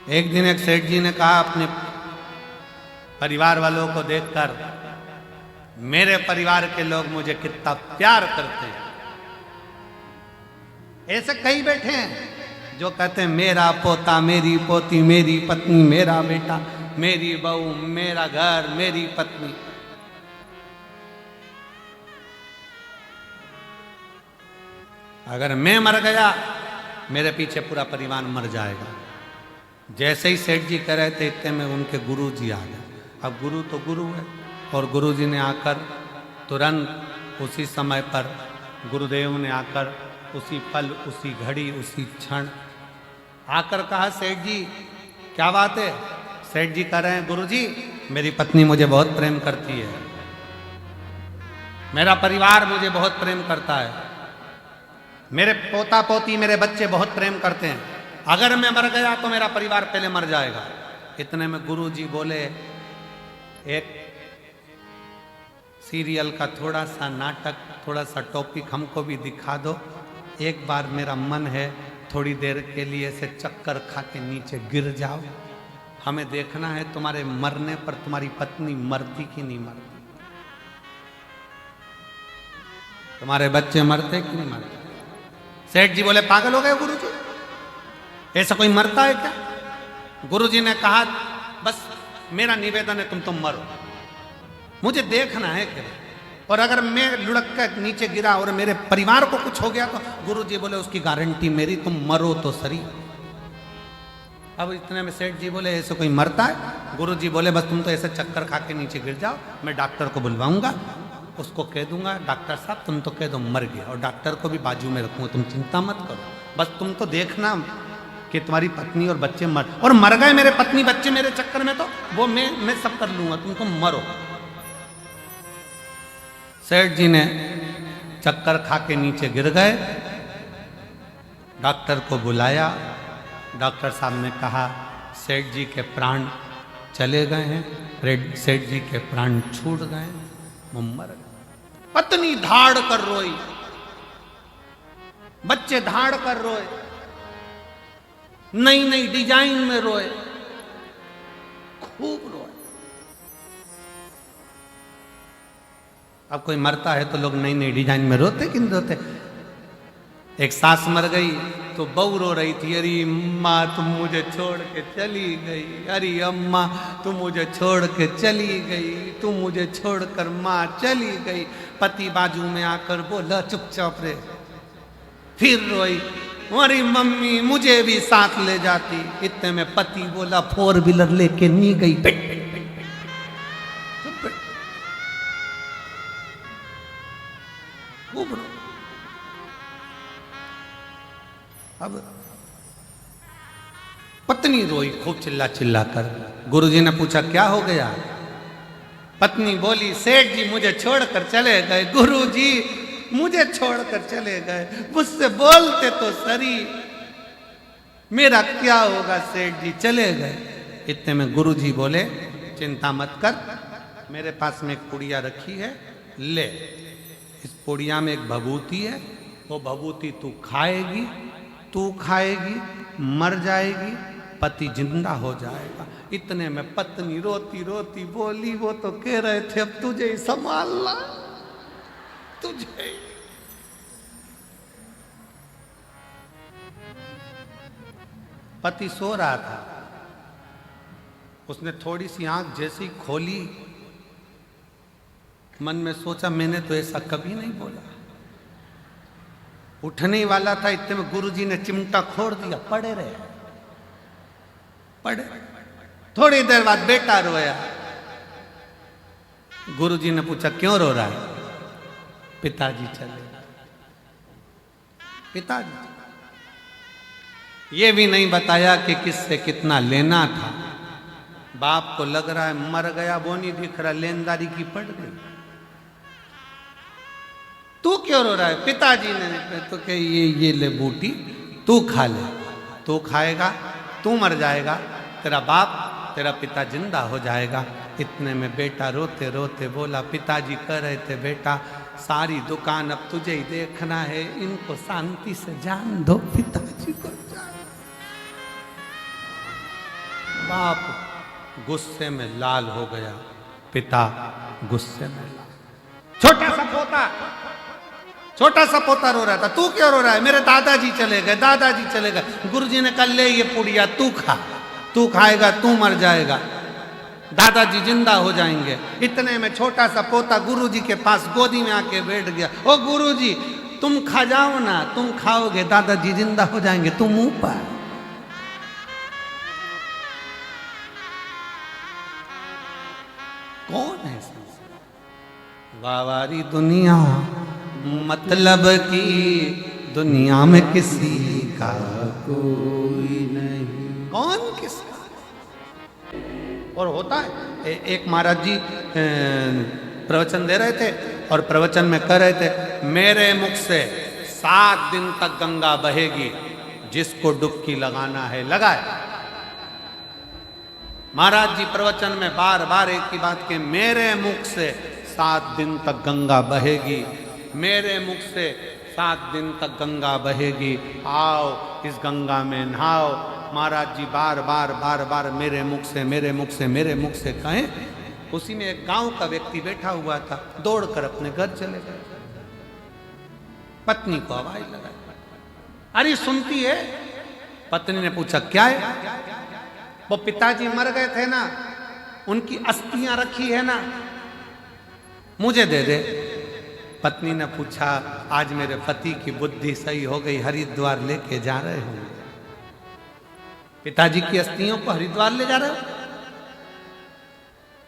एक दिन एक सेठ जी ने कहा अपने परिवार वालों को देखकर, मेरे परिवार के लोग मुझे कितना प्यार करते हैं। ऐसे कई बैठे हैं जो कहते हैं मेरा पोता, मेरी पोती, मेरी पत्नी, मेरा बेटा, मेरी बहू, मेरा घर, मेरी पत्नी। अगर मैं मर गया मेरे पीछे पूरा परिवार मर जाएगा। जैसे ही सेठ जी कह रहे थे इतने में उनके गुरु जी आ गए। अब गुरु तो गुरु है, और गुरु जी ने आकर तुरंत उसी समय पर, गुरुदेव ने आकर उसी पल, उसी घड़ी, उसी क्षण आकर कहा, सेठ जी क्या बात है? सेठ जी कह रहे हैं, गुरु जी मेरी पत्नी मुझे बहुत प्रेम करती है, मेरा परिवार मुझे बहुत प्रेम करता है, मेरे पोता पोती, मेरे बच्चे बहुत प्रेम करते हैं। अगर मैं मर गया तो मेरा परिवार पहले मर जाएगा। इतने में गुरु जी बोले, एक सीरियल का थोड़ा सा नाटक, थोड़ा सा टॉपिक हमको भी दिखा दो। एक बार मेरा मन है थोड़ी देर के लिए से चक्कर खा के नीचे गिर जाओ। हमें देखना है तुम्हारे मरने पर तुम्हारी पत्नी मरती कि नहीं मरती, तुम्हारे बच्चे मरते कि नहीं मरते। सेठ जी बोले, पागल हो गए गुरु जी, ऐसा कोई मरता है क्या? गुरु जी ने कहा, बस मेरा निवेदन है तुम मरो, मुझे देखना है क्या। और अगर मैं लुढ़क कर नीचे गिरा और मेरे परिवार को कुछ हो गया तो गुरु जी बोले, उसकी गारंटी मेरी, तुम मरो तो सही। अब इतने में सेठ जी बोले, ऐसे कोई मरता है? गुरु जी बोले, बस तुम तो ऐसे चक्कर खा के नीचे गिर जाओ, मैं डॉक्टर को बुलवाऊंगा, उसको कह दूंगा, डॉक्टर साहब तुम तो कह दो मर गया, और डॉक्टर को भी बाजू में रखूंगा, तुम चिंता मत करो, बस तुम तो देखना कि तुम्हारी पत्नी और बच्चे मर गए मेरे पत्नी बच्चे मेरे चक्कर में, तो वो मैं सब कर लूंगा, तुम मरो। सेठ जी ने चक्कर खा के नीचे गिर गए, डॉक्टर को बुलाया, डॉक्टर साहब ने कहा, सेठ जी के प्राण चले गए हैं, सेठ जी के प्राण छूट गए, वो मर गए। पत्नी धाड़ कर रोई, बच्चे धाड़ कर रोए, नई नई डिजाइन में रोए, खूब रोए। अब कोई मरता है तो लोग नई नई डिजाइन में रोते कि नहीं रोते? एक सास मर गई तो बहू रो रही थी, अरे अम्मा तुम मुझे छोड़ के चली गई, अरे अम्मा तुम मुझे छोड़ के चली गई, तुम मुझे छोड़कर माँ चली गई। पति बाजू में आकर बोला, चुपचाप रे। फिर रोई, अरे मम्मी मुझे भी साथ ले जाती। इतने में पति बोला, 4 व्हीलर लेके नहीं गई, खूब रो। अब पत्नी रोई खूब चिल्ला चिल्ला कर। गुरुजी ने पूछा, क्या हो गया? पत्नी बोली, सेठ जी मुझे छोड़कर चले गए, गुरुजी मुझे छोड़कर चले गए, मुझसे बोलते तो सरी, मेरा क्या होगा? सेठ जी चले गए। इतने में गुरुजी बोले, चिंता मत कर, मेरे पास में एक पुड़िया रखी है, ले, इस पुड़िया में एक भभूति है, वो भभूति तू खाएगी, मर जाएगी, पति जिंदा हो जाएगा। इतने में पत्नी रोती रोती बोली, वो तो कह रहे थे अब तुझे ही संभालना, तुझे। पति सो रहा था, उसने थोड़ी सी आंख जैसी खोली, मन में सोचा, मैंने तो ऐसा कभी नहीं बोला। उठने वाला था, इतने में गुरुजी ने चिमटा खोड़ दिया, पड़े रहे, पड़े। थोड़ी देर बाद बेटा रोया। गुरुजी ने पूछा, क्यों रो रहा है? पिताजी चले। पिताजी ये भी नहीं बताया कि किससे कितना लेना था। बाप को लग रहा है मर गया, वो नहीं दिख रहा, लेनदारी की पड़ गई। तू क्यों रो रहा है? पिताजी ने तो कहे, ये ले बूटी, तू खा ले, तू खाएगा तू मर जाएगा, तेरा बाप तेरा पिता जिंदा हो जाएगा। इतने में बेटा रोते रोते बोला, पिताजी कह रहे थे, बेटा सारी दुकान अब तुझे ही देखना है, इनको शांति से जान दो, पिताजी को जान। बाप गुस्से में लाल हो गया, पिता गुस्से में लाल। छोटा सा पोता रो रहा था, तू क्यों रो रहा है? मेरे दादाजी चले गए, दादाजी चले गए। गुरुजी ने कहा ले ये पुड़िया तू खा, तू खाएगा तू मर जाएगा, दादाजी जिंदा हो जाएंगे। इतने में छोटा सा पोता गुरुजी के पास गोदी में आके बैठ गया। ओ गुरुजी तुम खा जाओ ना, तुम खाओगे दादाजी जिंदा हो जाएंगे, तुम मुंह पर। कौन है वावारी दुनिया, मतलब की दुनिया में किसी का कोई नहीं। कौन किसका? और होता है एक महाराज जी प्रवचन दे रहे थे और प्रवचन में कह रहे थे, मेरे मुख से 7 दिन तक गंगा बहेगी, जिसको डुबकी लगाना है लगाए। महाराज जी प्रवचन में बार बार एक ही बात के, मेरे मुख से 7 दिन तक गंगा बहेगी, मेरे मुख से 7 दिन तक गंगा बहेगी, आओ इस गंगा में नहाओ। महाराज जी बार बार मेरे मुख से कहें। उसी में एक गांव का व्यक्ति बैठा हुआ था, दौड़कर अपने घर चले गए। पत्नी को आवाज लगाई, अरे सुनती है? पत्नी ने पूछा क्या है? वो पिताजी मर गए थे ना, उनकी अस्थियां रखी है ना, मुझे दे दे। पत्नी ने पूछा, आज मेरे पति की बुद्धि सही हो गई, हरिद्वार लेके जा रहे हो? पिताजी की अस्थियों को हरिद्वार ले जा रहे हो?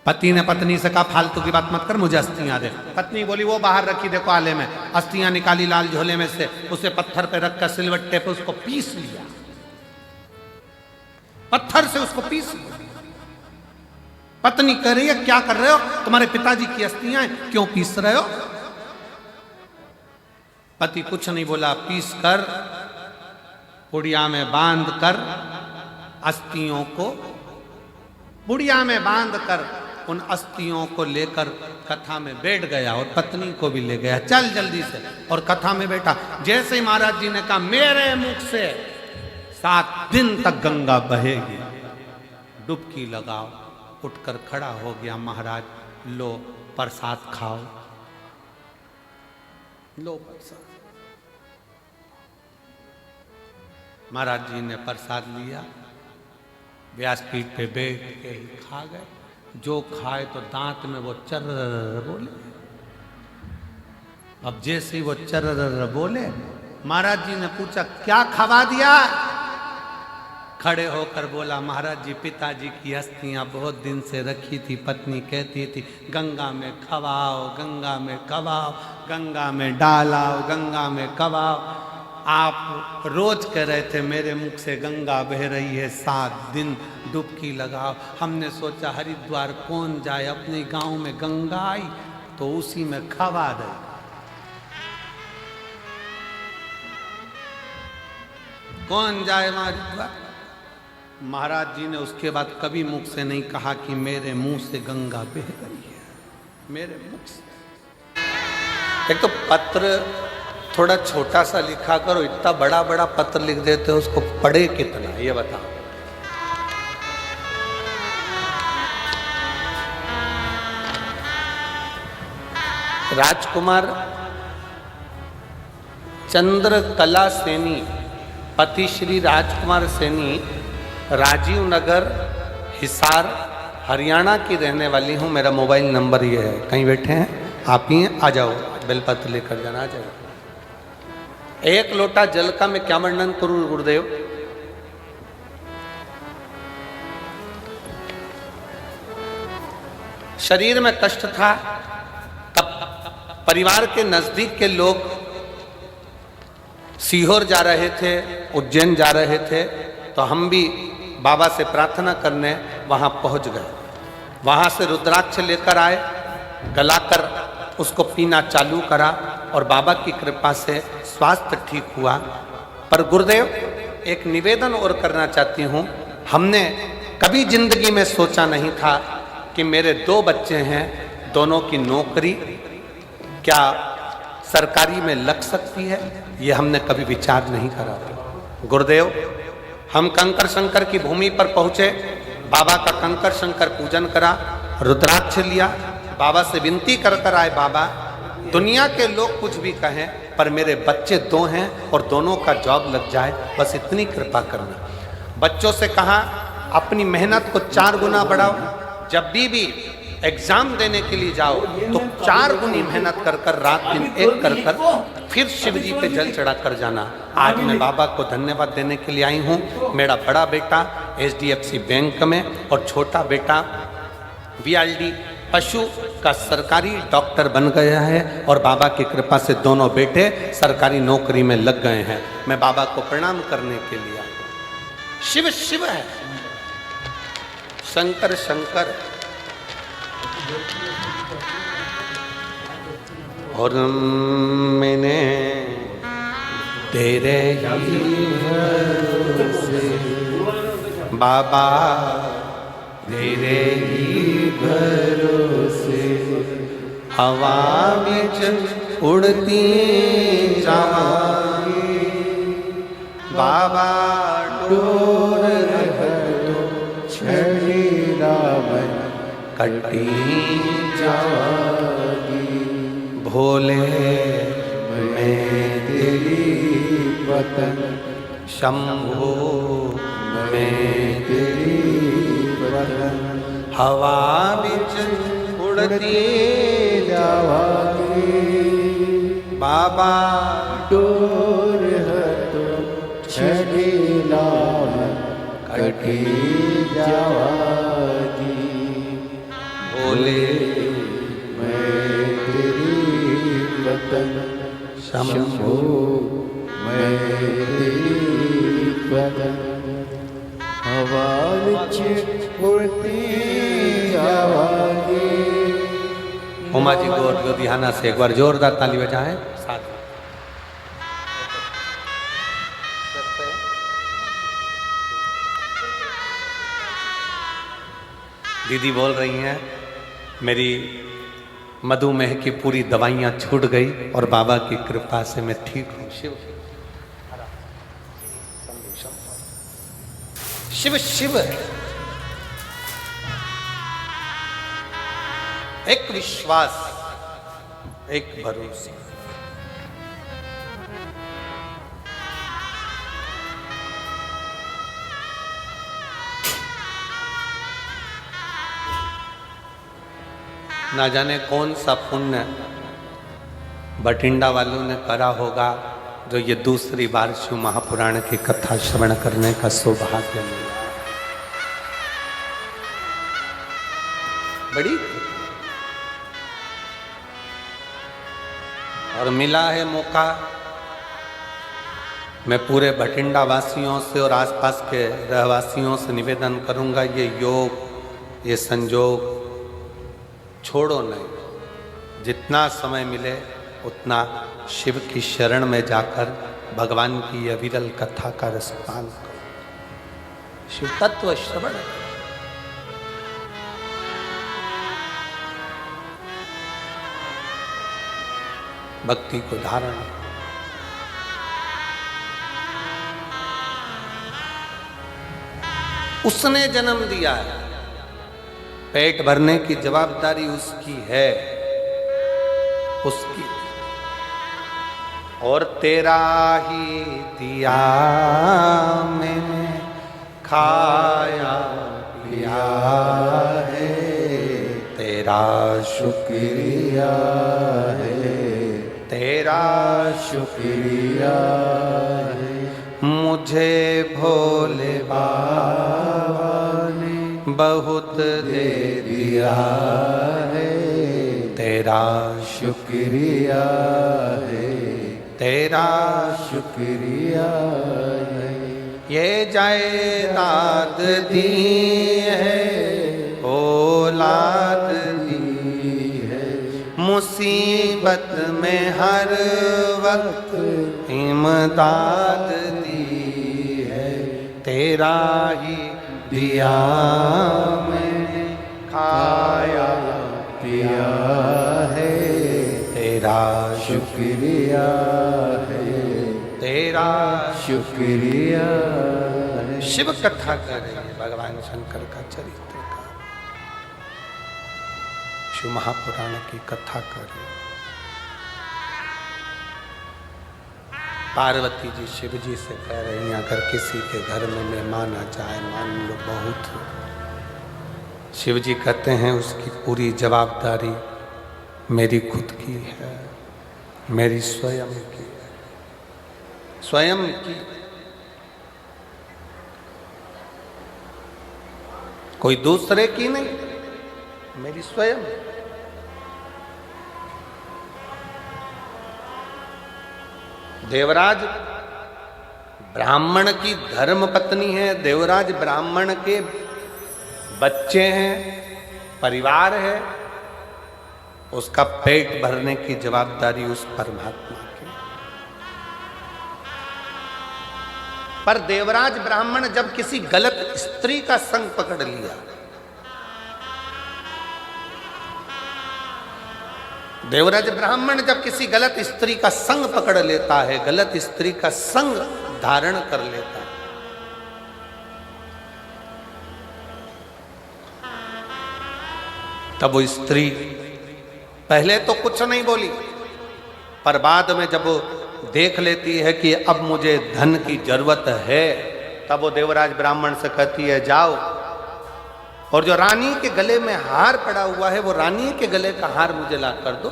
पति ने पत्नी से कहा फालतू की बात मत कर, मुझे अस्थियां दे। पत्नी बोली वो बाहर रखी देखो आले में। अस्थियां निकाली लाल झोले में से, उसे पत्थर पे रखकर सिलवट्टे पे उसको पीस लिया, पत्थर से उसको पीस लिया। पत्नी कह रही है क्या कर रहे हो? तुम्हारे पिताजी की अस्थियां क्यों पीस रहे हो? पति कुछ नहीं बोला, पीस कर पुड़िया में बांध कर अस्थियों को, पुड़िया में बांध कर उन अस्थियों को लेकर कथा में बैठ गया और पत्नी को भी ले गया, चल जल्दी से। और कथा में बैठा। जैसे ही महाराज जी ने कहा मेरे मुख से 7 दिन तक गंगा बहेगी, डुबकी लगाओ, उठकर खड़ा हो गया महाराज, लो प्रसाद खाओ, लो प्रसाद। महाराज जी ने प्रसाद लिया, व्यासपीठ पे बैठ के खा गए। जो खाए तो दांत में वो चर्र बोले। अब जैसे ही वो चर्र बोले, महाराज जी ने पूछा क्या खवा दिया? खड़े होकर बोला, महाराज जी पिताजी की अस्थियां बहुत दिन से रखी थी, पत्नी कहती थी गंगा में खवाओ, गंगा में खवाओ, गंगा में डालाओ, गंगा में खवाओ। आप रोज कह रहे थे मेरे मुख से गंगा बह रही है, 7 दिन डुबकी लगाओ। हमने सोचा हरिद्वार कौन जाए, अपने गांव में गंगा आई तो उसी में खवा दे। कौन जाए वहां हरिद्वार? महाराज जी ने उसके बाद कभी मुख से नहीं कहा कि मेरे मुंह से गंगा बह रही है, मेरे मुख से। एक तो पत्र थोड़ा छोटा सा लिखा करो, इतना बड़ा बड़ा पत्र लिख देते हो, उसको पढ़े कितना ये बताओ। राजकुमार चंद्रकला सैनी, पति श्री राजकुमार सैनी, राजीव नगर हिसार हरियाणा की रहने वाली हूँ। मेरा मोबाइल नंबर ये है, कहीं बैठे हैं आप ही हैं, आ जाओ, बेलपत्र लेकर जाना, आ जाओ। 1 लोटा जल का मैं क्या वर्णन करूं गुरुदेव? शरीर में कष्ट था, तब परिवार के नजदीक के लोग सीहोर जा रहे थे, उज्जैन जा रहे थे, तो हम भी बाबा से प्रार्थना करने वहां पहुंच गए। वहां से रुद्राक्ष लेकर आए, गलाकर उसको पीना चालू करा और बाबा की कृपा से स्वास्थ्य ठीक हुआ। पर गुरुदेव एक निवेदन और करना चाहती हूँ, हमने कभी जिंदगी में सोचा नहीं था कि मेरे 2 बच्चे हैं, दोनों की नौकरी क्या सरकारी में लग सकती है, ये हमने कभी विचार नहीं करा। गुरुदेव हम कंकर शंकर की भूमि पर पहुँचे, बाबा का कंकर शंकर पूजन करा, रुद्राक्ष लिया, बाबा से विनती कर कर आए, बाबा दुनिया के लोग कुछ भी कहें पर मेरे बच्चे 2 हैं और दोनों का जॉब लग जाए, बस इतनी कृपा करना। बच्चों से कहा अपनी मेहनत को 4 गुना बढ़ाओ, जब भी एग्जाम देने के लिए जाओ तो 4 गुनी मेहनत कर कर रात दिन एक कर कर फिर शिव जी पे जल चढ़ा कर जाना। आज मैं बाबा को धन्यवाद देने के लिए आई हूँ। मेरा बड़ा बेटा HDFC बैंक में और छोटा बेटा VLD पशु का सरकारी डॉक्टर बन गया है और बाबा की कृपा से दोनों बेटे सरकारी नौकरी में लग गए हैं। मैं बाबा को प्रणाम करने के लिए आया हूँ। शिव शिव है, शंकर शंकर। और मैंने तेरे ही भरोसे बाबा, तेरे ही भरोसे हवा में उड़ती जावांगी बाबा, डोर छड़ी रावण कटी जावांगी। भोले मैं तेरी वतन, शंभो मैं तेरी वतन, हवा में उड़ती जावांगी बाबा, डोर हतो छड़ी लावन कटी जावांगी। भोले मैं तेरी वतन, शंभो मैं तेरी वतन, हवा विच उड़ती जावांगी। उमा जी को लुधियाना से एक बार जोरदार ताली बजाएं। साथ दीदी बोल रही हैं मेरी मधुमेह की पूरी दवाइयां छूट गई और बाबा की कृपा से मैं ठीक हूं। शिव शिव शिव। एक विश्वास, एक भरोसा। ना जाने कौन सा पुण्य बठिंडा वालों ने करा होगा जो ये दूसरी बार शिव महापुराण की कथा श्रवण करने का सौभाग्य मिला। बड़ी और मिला है मौका। मैं पूरे बठिंडा वासियों से और आसपास के रहवासियों से निवेदन करूंगा, ये योग, ये संजोग छोड़ो नहीं। जितना समय मिले उतना शिव की शरण में जाकर भगवान की यह विरल कथा का रसपान करो, शिव तत्व श्रवण करो। भक्ति को धारण, उसने जन्म दिया है, पेट भरने की जवाबदारी उसकी है, उसकी। और तेरा ही दिया मैंने खाया पिया है, तेरा शुक्रिया है, तेरा शुक्रिया है। मुझे भोले बाबा ने बहुत दे दिया है, तेरा शुक्रिया है, तेरा शुक्रिया है। ये जायदाद दी है, औलाद दी है, मुसीबत में हर वक्त इमदाद दी है, तेरा ही दिया मैंने खाया पिया है, तेरा शुक्रिया है, तेरा शुक्रिया है। शिव कथा कर रही है, भगवान शंकर का चरित्र का, शिव महापुराण की कथा कर रही है। पार्वती जी शिव जी से कह रही हैं, अगर किसी के घर में मेहमान आ जाए, मान लो बहुत, शिव जी कहते हैं उसकी पूरी जवाबदारी मेरी खुद की है, मेरी स्वयं की है, स्वयं की। कोई दूसरे की नहीं, मेरी स्वयं। देवराज ब्राह्मण की धर्म पत्नी है, देवराज ब्राह्मण के बच्चे हैं, परिवार है, उसका पेट भरने की जवाबदारी उस परमात्मा की। पर देवराज ब्राह्मण जब किसी गलत स्त्री का संग पकड़ लिया, देवराज ब्राह्मण जब किसी गलत स्त्री का संग पकड़ लेता है, गलत स्त्री का संग धारण कर लेता है, तब वो स्त्री पहले तो कुछ नहीं बोली, पर बाद में जब वो देख लेती है कि अब मुझे धन की जरूरत है, तब वो देवराज ब्राह्मण से कहती है जाओ, और जो रानी के गले में हार पड़ा हुआ है, वो रानी के गले का हार मुझे ला कर दो।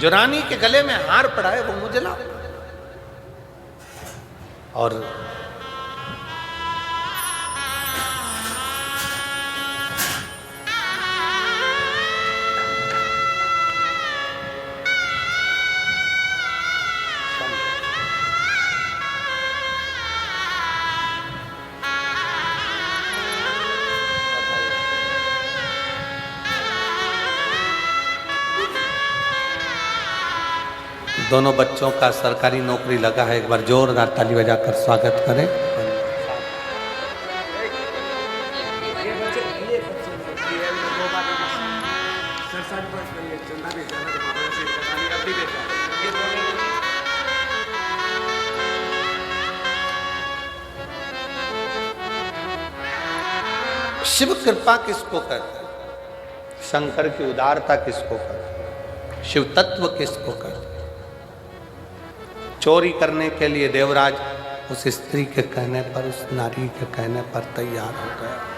जो रानी के गले में हार पड़ा है वो मुझे ला। और दोनों बच्चों का सरकारी नौकरी लगा है, एक बार जोरदार ताली बजाकर स्वागत करें। शिव कृपा किसको कहते हैं? शंकर की उदारता किसको कहते हैं? शिव तत्व किसको कहते हैं? चोरी करने के लिए देवराज उस स्त्री के कहने पर, उस नारी के कहने पर तैयार हो गया।